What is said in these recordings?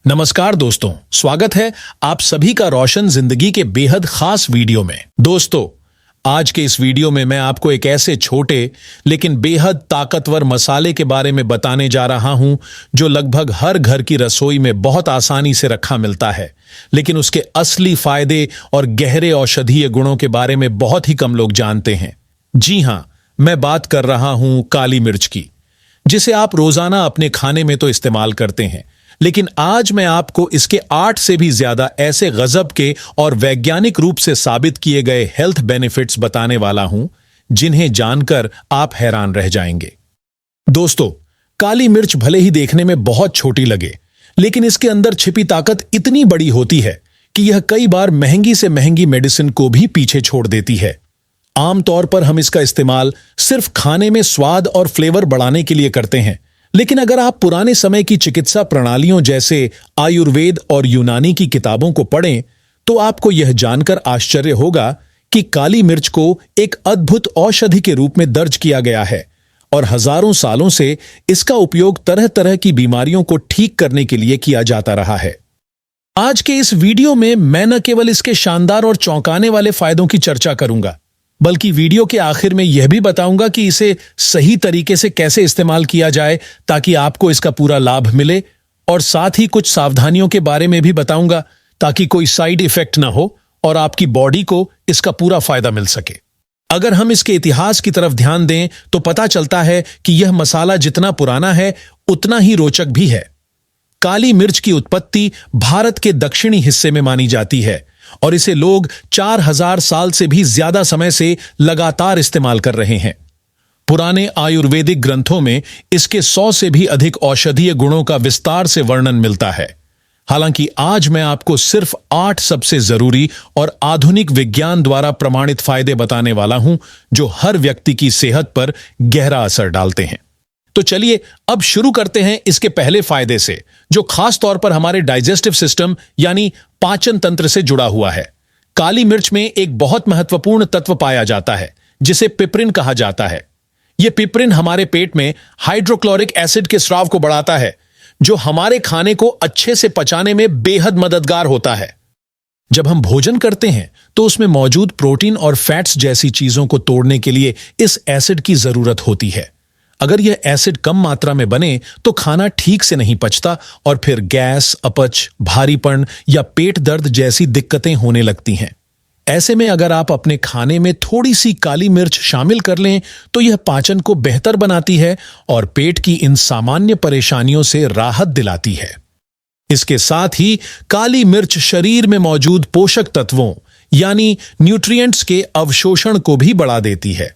नमस्कार दोस्तों, स्वागत है आप सभी का रोशन जिंदगी के बेहद खास वीडियो में। दोस्तों, आज के इस वीडियो में मैं आपको एक ऐसे छोटे लेकिन बेहद ताकतवर मसाले के बारे में बताने जा रहा हूं जो लगभग हर घर की रसोई में बहुत आसानी से रखा मिलता है, लेकिन उसके असली फायदे और गहरे औषधीय गुणों के बारे में बहुत ही कम लोग जानते हैं। जी हां, मैं बात कर रहा हूं काली मिर्च की, जिसे आप रोजाना अपने खाने में तो इस्तेमाल करते हैं, लेकिन आज मैं आपको इसके 8 से भी ज्यादा ऐसे गजब के और वैज्ञानिक रूप से साबित किए गए हेल्थ बेनिफिट्स बताने वाला हूं जिन्हें जानकर आप हैरान रह जाएंगे। दोस्तों, काली मिर्च भले ही देखने में बहुत छोटी लगे, लेकिन इसके अंदर छिपी ताकत इतनी बड़ी होती है कि यह कई बार महंगी से महंगी मेडिसिन को भी पीछे छोड़ देती है। आमतौर पर हम इसका इस्तेमाल सिर्फ खाने में स्वाद और फ्लेवर बढ़ाने के लिए करते हैं, लेकिन अगर आप पुराने समय की चिकित्सा प्रणालियों जैसे आयुर्वेद और यूनानी की किताबों को पढ़ें तो आपको यह जानकर आश्चर्य होगा कि काली मिर्च को एक अद्भुत औषधि के रूप में दर्ज किया गया है और हजारों सालों से इसका उपयोग तरह तरह की बीमारियों को ठीक करने के लिए किया जाता रहा है। आज के इस वीडियो में मैं न केवल इसके शानदार और चौंकाने वाले फायदों की चर्चा करूंगा, बल्कि वीडियो के आखिर में यह भी बताऊंगा कि इसे सही तरीके से कैसे इस्तेमाल किया जाए ताकि आपको इसका पूरा लाभ मिले, और साथ ही कुछ सावधानियों के बारे में भी बताऊंगा ताकि कोई साइड इफेक्ट ना हो और आपकी बॉडी को इसका पूरा फायदा मिल सके। अगर हम इसके इतिहास की तरफ ध्यान दें तो पता चलता है कि यह मसाला जितना पुराना है उतना ही रोचक भी है। काली मिर्च की उत्पत्ति भारत के दक्षिणी हिस्से में मानी जाती है और इसे लोग 4000 साल से भी ज्यादा समय से लगातार इस्तेमाल कर रहे हैं। पुराने आयुर्वेदिक ग्रंथों में इसके 100 से भी अधिक औषधीय गुणों का विस्तार से वर्णन मिलता है। हालांकि आज मैं आपको सिर्फ 8 सबसे जरूरी और आधुनिक विज्ञान द्वारा प्रमाणित फायदे बताने वाला हूं जो हर व्यक्ति की सेहत पर गहरा असर डालते हैं। तो चलिए अब शुरू करते हैं इसके पहले फायदे से, जो खास तौर पर हमारे डाइजेस्टिव सिस्टम यानी पाचन तंत्र से जुड़ा हुआ है। काली मिर्च में एक बहुत महत्वपूर्ण तत्व पाया जाता है जिसे पिपरिन कहा जाता है। यह पिपरिन हमारे पेट में हाइड्रोक्लोरिक एसिड के स्राव को बढ़ाता है, जो हमारे खाने को अच्छे से पचाने में बेहद मददगार होता है। जब हम भोजन करते हैं तो उसमें मौजूद प्रोटीन और फैट्स जैसी चीजों को तोड़ने के लिए इस एसिड की जरूरत होती है। अगर यह एसिड कम मात्रा में बने तो खाना ठीक से नहीं पचता और फिर गैस, अपच, भारीपन या पेट दर्द जैसी दिक्कतें होने लगती हैं। ऐसे में अगर आप अपने खाने में थोड़ी सी काली मिर्च शामिल कर लें तो यह पाचन को बेहतर बनाती है और पेट की इन सामान्य परेशानियों से राहत दिलाती है। इसके साथ ही काली मिर्च शरीर में मौजूद पोषक तत्वों यानी न्यूट्रिएंट्स के अवशोषण को भी बढ़ा देती है।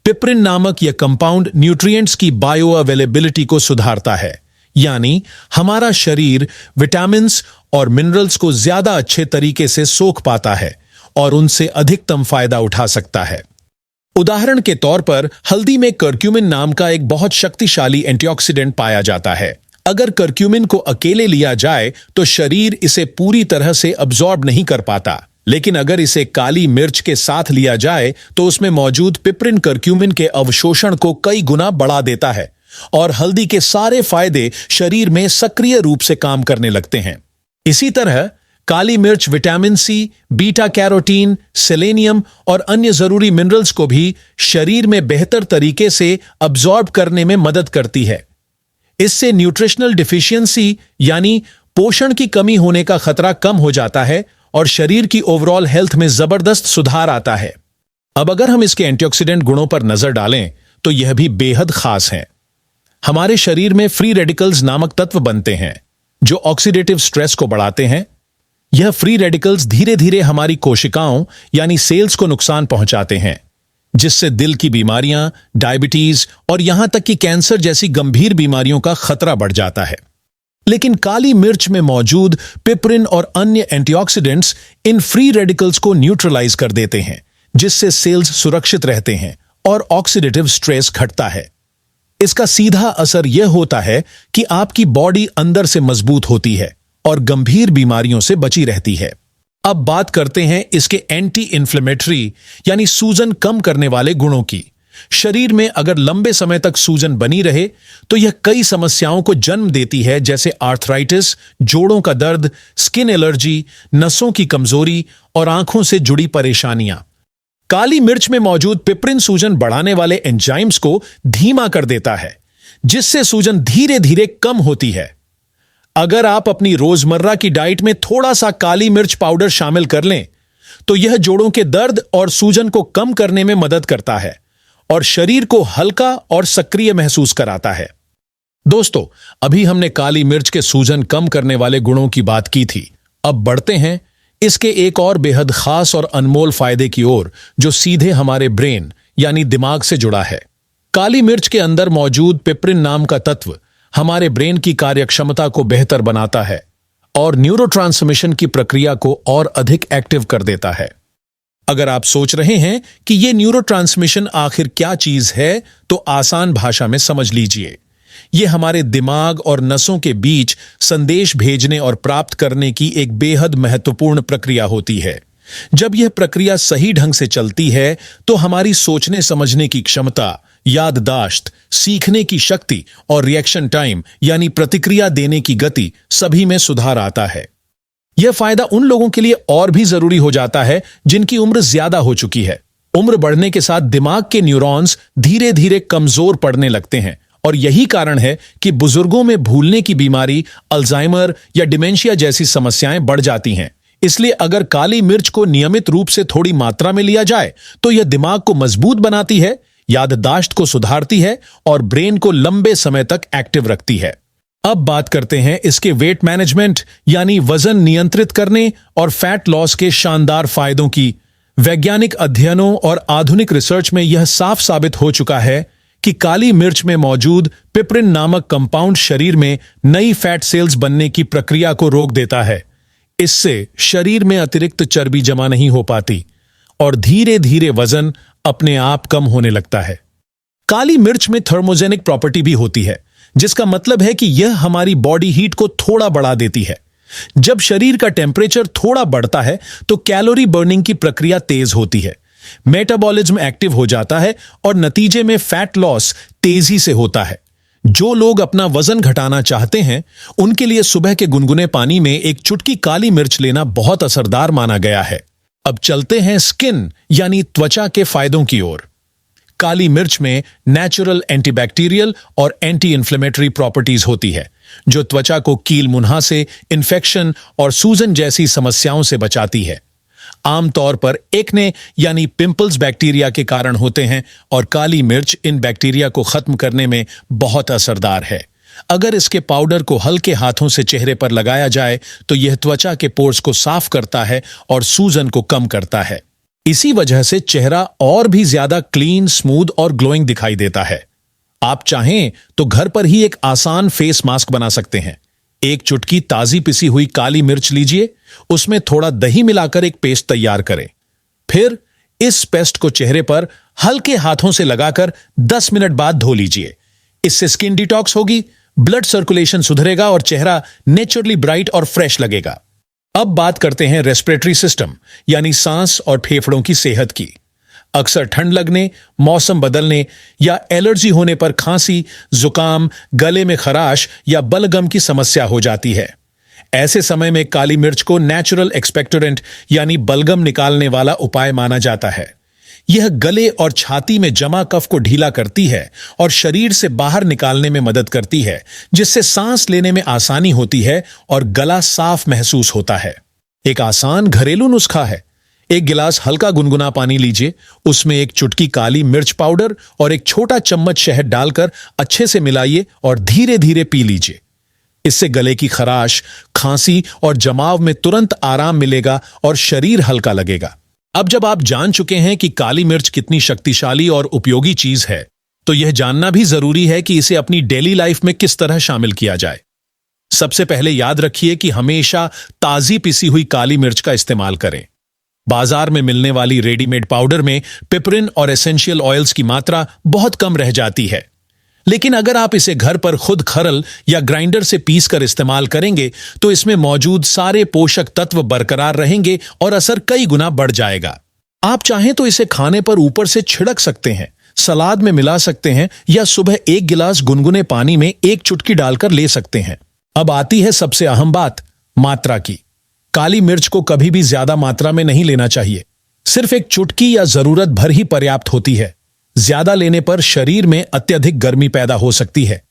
पिपरिन नामक यह कंपाउंड न्यूट्रिएंट्स की बायो अवेलेबिलिटी को सुधारता है, यानी हमारा शरीर विटामिन्स और मिनरल्स को ज्यादा अच्छे तरीके से सोख पाता है और उनसे अधिकतम फायदा उठा सकता है। उदाहरण के तौर पर हल्दी में करक्यूमिन नाम का एक बहुत शक्तिशाली एंटीऑक्सीडेंट पाया जाता है। अगर करक्यूमिन को अकेले लिया जाए तो शरीर इसे पूरी तरह से अब्जॉर्ब नहीं कर पाता, लेकिन अगर इसे काली मिर्च के साथ लिया जाए तो उसमें मौजूद पिपरिन करक्यूमिन के अवशोषण को कई गुना बढ़ा देता है और हल्दी के सारे फायदे शरीर में सक्रिय रूप से काम करने लगते हैं। इसी तरह काली मिर्च vitamin C, beta carotene, selenium और अन्य जरूरी मिनरल्स को भी शरीर में बेहतर तरीके से अब्जॉर्ब करने में मदद करती है। इससे न्यूट्रिशनल डिफिशियंसी यानी पोषण की कमी होने का खतरा कम हो जाता है और शरीर की ओवरऑल हेल्थ में जबरदस्त सुधार आता है। अब अगर हम इसके एंटीऑक्सीडेंट गुणों पर नजर डालें तो यह भी बेहद खास हैं। हमारे शरीर में फ्री रेडिकल्स नामक तत्व बनते हैं जो ऑक्सीडेटिव स्ट्रेस को बढ़ाते हैं। यह फ्री रेडिकल्स धीरे धीरे हमारी कोशिकाओं यानी सेल्स को नुकसान पहुंचाते हैं, जिससे दिल की बीमारियां, डायबिटीज और यहां तक कि कैंसर जैसी गंभीर बीमारियों का खतरा बढ़ जाता है। लेकिन काली मिर्च में मौजूद पिपरिन और अन्य एंटीऑक्सीडेंट्स इन फ्री रेडिकल्स को न्यूट्रलाइज कर देते हैं, जिससे सेल्स सुरक्षित रहते हैं और ऑक्सीडेटिव स्ट्रेस घटता है। इसका सीधा असर यह होता है कि आपकी बॉडी अंदर से मजबूत होती है और गंभीर बीमारियों से बची रहती है। अब बात करते हैं इसके एंटी इन्फ्लेमेटरी यानी सूजन कम करने वाले गुणों की, शरीर में अगर लंबे समय तक सूजन बनी रहे तो यह कई समस्याओं को जन्म देती है, जैसे आर्थराइटिस, जोड़ों का दर्द, स्किन एलर्जी, नसों की कमजोरी और आंखों से जुड़ी परेशानियां। काली मिर्च में मौजूद पिपरिन सूजन बढ़ाने वाले एंजाइम्स को धीमा कर देता है, जिससे सूजन धीरे धीरे कम होती है। अगर आप अपनी रोजमर्रा की डाइट में थोड़ा सा काली मिर्च पाउडर शामिल कर लें तो यह जोड़ों के दर्द और सूजन को कम करने में मदद करता है और शरीर को हल्का और सक्रिय महसूस कराता है। दोस्तों, अभी हमने काली मिर्च के सूजन कम करने वाले गुणों की बात की थी। अब बढ़ते हैं इसके एक और बेहद खास और अनमोल फायदे की ओर, जो सीधे हमारे ब्रेन यानी दिमाग से जुड़ा है। काली मिर्च के अंदर मौजूद पिपरिन नाम का तत्व हमारे ब्रेन की कार्यक्षमता को बेहतर बनाता है और न्यूरोट्रांसमिशन की प्रक्रिया को और अधिक एक्टिव कर देता है। अगर आप सोच रहे हैं कि यह न्यूरोट्रांसमिशन आखिर क्या चीज है, तो आसान भाषा में समझ लीजिए। यह हमारे दिमाग और नसों के बीच संदेश भेजने और प्राप्त करने की एक बेहद महत्वपूर्ण प्रक्रिया होती है। जब यह प्रक्रिया सही ढंग से चलती है तो हमारी सोचने समझने की क्षमता, याददाश्त, सीखने की शक्ति और रिएक्शन टाइम यानी प्रतिक्रिया देने की गति सभी में सुधार आता है। यह फायदा उन लोगों के लिए और भी जरूरी हो जाता है जिनकी उम्र ज्यादा हो चुकी है। उम्र बढ़ने के साथ दिमाग के न्यूरॉन्स धीरे धीरे कमजोर पड़ने लगते हैं और यही कारण है कि बुजुर्गों में भूलने की बीमारी, अल्जाइमर या डिमेंशिया जैसी समस्याएं बढ़ जाती हैं। इसलिए अगर काली मिर्च को नियमित रूप से थोड़ी मात्रा में लिया जाए तो यह दिमाग को मजबूत बनाती है, याददाश्त को सुधारती है और ब्रेन को लंबे समय तक एक्टिव रखती है। अब बात करते हैं इसके वेट मैनेजमेंट यानी वजन नियंत्रित करने और फैट लॉस के शानदार फायदों की। वैज्ञानिक अध्ययनों और आधुनिक रिसर्च में यह साफ साबित हो चुका है कि काली मिर्च में मौजूद पिपरिन नामक कंपाउंड शरीर में नई फैट सेल्स बनने की प्रक्रिया को रोक देता है। इससे शरीर में अतिरिक्त चर्बी जमा नहीं हो पाती और धीरे धीरे वजन अपने आप कम होने लगता है। काली मिर्च में थर्मोजेनिक प्रॉपर्टी भी होती है, जिसका मतलब है कि यह हमारी बॉडी हीट को थोड़ा बढ़ा देती है। जब शरीर का टेम्परेचर थोड़ा बढ़ता है तो कैलोरी बर्निंग की प्रक्रिया तेज होती है, मेटाबॉलिज्म एक्टिव हो जाता है और नतीजे में फैट लॉस तेजी से होता है। जो लोग अपना वजन घटाना चाहते हैं उनके लिए सुबह के गुनगुने पानी में एक चुटकी काली मिर्च लेना बहुत असरदार माना गया है। अब चलते हैं स्किन यानी त्वचा के फायदों की ओर। काली मिर्च में नेचुरल एंटीबैक्टीरियल और एंटी इन्फ्लेमेटरी प्रॉपर्टीज होती है, जो त्वचा को कील मुंहा से, इन्फेक्शन और सूजन जैसी समस्याओं से बचाती है। आमतौर पर एक्ने यानी पिंपल्स बैक्टीरिया के कारण होते हैं और काली मिर्च इन बैक्टीरिया को खत्म करने में बहुत असरदार है। अगर इसके पाउडर को हल्के हाथों से चेहरे पर लगाया जाए तो यह त्वचा के पोर्स को साफ करता है और सूजन को कम करता है। इसी वजह से चेहरा और भी ज्यादा क्लीन, स्मूथ और ग्लोइंग दिखाई देता है। आप चाहें तो घर पर ही एक आसान फेस मास्क बना सकते हैं। एक चुटकी ताजी पिसी हुई काली मिर्च लीजिए, उसमें थोड़ा दही मिलाकर एक पेस्ट तैयार करें। फिर इस पेस्ट को चेहरे पर हल्के हाथों से लगाकर 10 मिनट बाद धो लीजिए। इससे स्किन डिटॉक्स होगी, ब्लड सर्कुलेशन सुधरेगा और चेहरा नेचुरली ब्राइट और फ्रेश लगेगा। अब बात करते हैं रेस्पिरेटरी सिस्टम यानी सांस और फेफड़ों की सेहत की। अक्सर ठंड लगने, मौसम बदलने या एलर्जी होने पर खांसी, जुकाम, गले में खराश या बलगम की समस्या हो जाती है। ऐसे समय में काली मिर्च को नेचुरल एक्सपेक्टोरेंट यानी बलगम निकालने वाला उपाय माना जाता है। यह गले और छाती में जमा कफ को ढीला करती है और शरीर से बाहर निकालने में मदद करती है, जिससे सांस लेने में आसानी होती है और गला साफ महसूस होता है। एक आसान घरेलू नुस्खा है। एक गिलास हल्का गुनगुना पानी लीजिए, उसमें एक चुटकी काली मिर्च पाउडर और एक छोटा चम्मच शहद डालकर अच्छे से मिलाइए और धीरे धीरे पी लीजिए। इससे गले की खराश, खांसी और जमाव में तुरंत आराम मिलेगा और शरीर हल्का लगेगा। अब जब आप जान चुके हैं कि काली मिर्च कितनी शक्तिशाली और उपयोगी चीज है, तो यह जानना भी जरूरी है कि इसे अपनी डेली लाइफ में किस तरह शामिल किया जाए। सबसे पहले याद रखिए कि हमेशा ताजी पिसी हुई काली मिर्च का इस्तेमाल करें। बाजार में मिलने वाली रेडीमेड पाउडर में पिपरिन और एसेंशियल ऑयल्स की मात्रा बहुत कम रह जाती है, लेकिन अगर आप इसे घर पर खुद खरल या ग्राइंडर से पीस कर इस्तेमाल करेंगे तो इसमें मौजूद सारे पोषक तत्व बरकरार रहेंगे और असर कई गुना बढ़ जाएगा। आप चाहें तो इसे खाने पर ऊपर से छिड़क सकते हैं सलाद में मिला सकते हैं या सुबह 1 गिलास गुनगुने पानी में 1 चुटकी डालकर ले सकते हैं। अब आती है सबसे अहम बात, मात्रा की। काली मिर्च को कभी भी ज्यादा मात्रा में नहीं लेना चाहिए। सिर्फ 1 चुटकी या जरूरत भर ही पर्याप्त होती है। ज्यादा लेने पर शरीर में अत्यधिक गर्मी पैदा हो सकती है,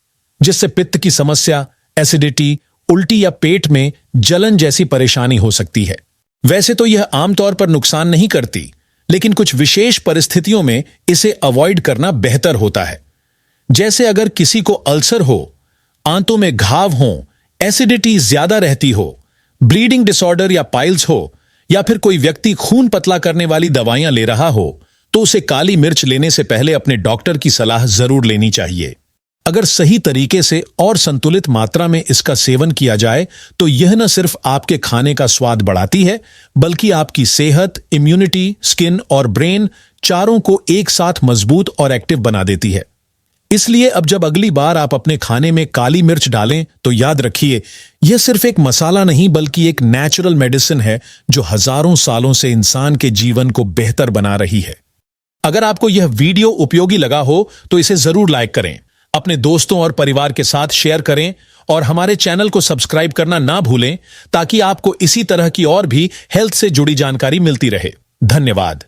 जिससे पित्त की समस्या, एसिडिटी, उल्टी या पेट में जलन जैसी परेशानी हो सकती है। वैसे तो यह आमतौर पर नुकसान नहीं करती, लेकिन कुछ विशेष परिस्थितियों में इसे अवॉइड करना बेहतर होता है। जैसे अगर किसी को अल्सर हो, आंतों में घाव हो, एसिडिटी ज्यादा रहती हो, ब्लीडिंग डिसऑर्डर या पाइल्स हो, या फिर कोई व्यक्ति खून पतला करने वाली दवाइयां ले रहा हो, तो उसे काली मिर्च लेने से पहले अपने डॉक्टर की सलाह जरूर लेनी चाहिए। अगर सही तरीके से और संतुलित मात्रा में इसका सेवन किया जाए तो यह न सिर्फ आपके खाने का स्वाद बढ़ाती है, बल्कि आपकी सेहत, इम्यूनिटी, स्किन और ब्रेन चारों को एक साथ मजबूत और एक्टिव बना देती है। इसलिए अब जब अगली बार आप अपने खाने में काली मिर्च डालें तो याद रखिए, यह सिर्फ एक मसाला नहीं बल्कि एक नेचुरल मेडिसिन है जो हजारों सालों से इंसान के जीवन को बेहतर बना रही है। अगर आपको यह वीडियो उपयोगी लगा हो तो इसे जरूर लाइक करें, अपने दोस्तों और परिवार के साथ शेयर करें और हमारे चैनल को सब्सक्राइब करना ना भूलें ताकि आपको इसी तरह की और भी हेल्थ से जुड़ी जानकारी मिलती रहे। धन्यवाद।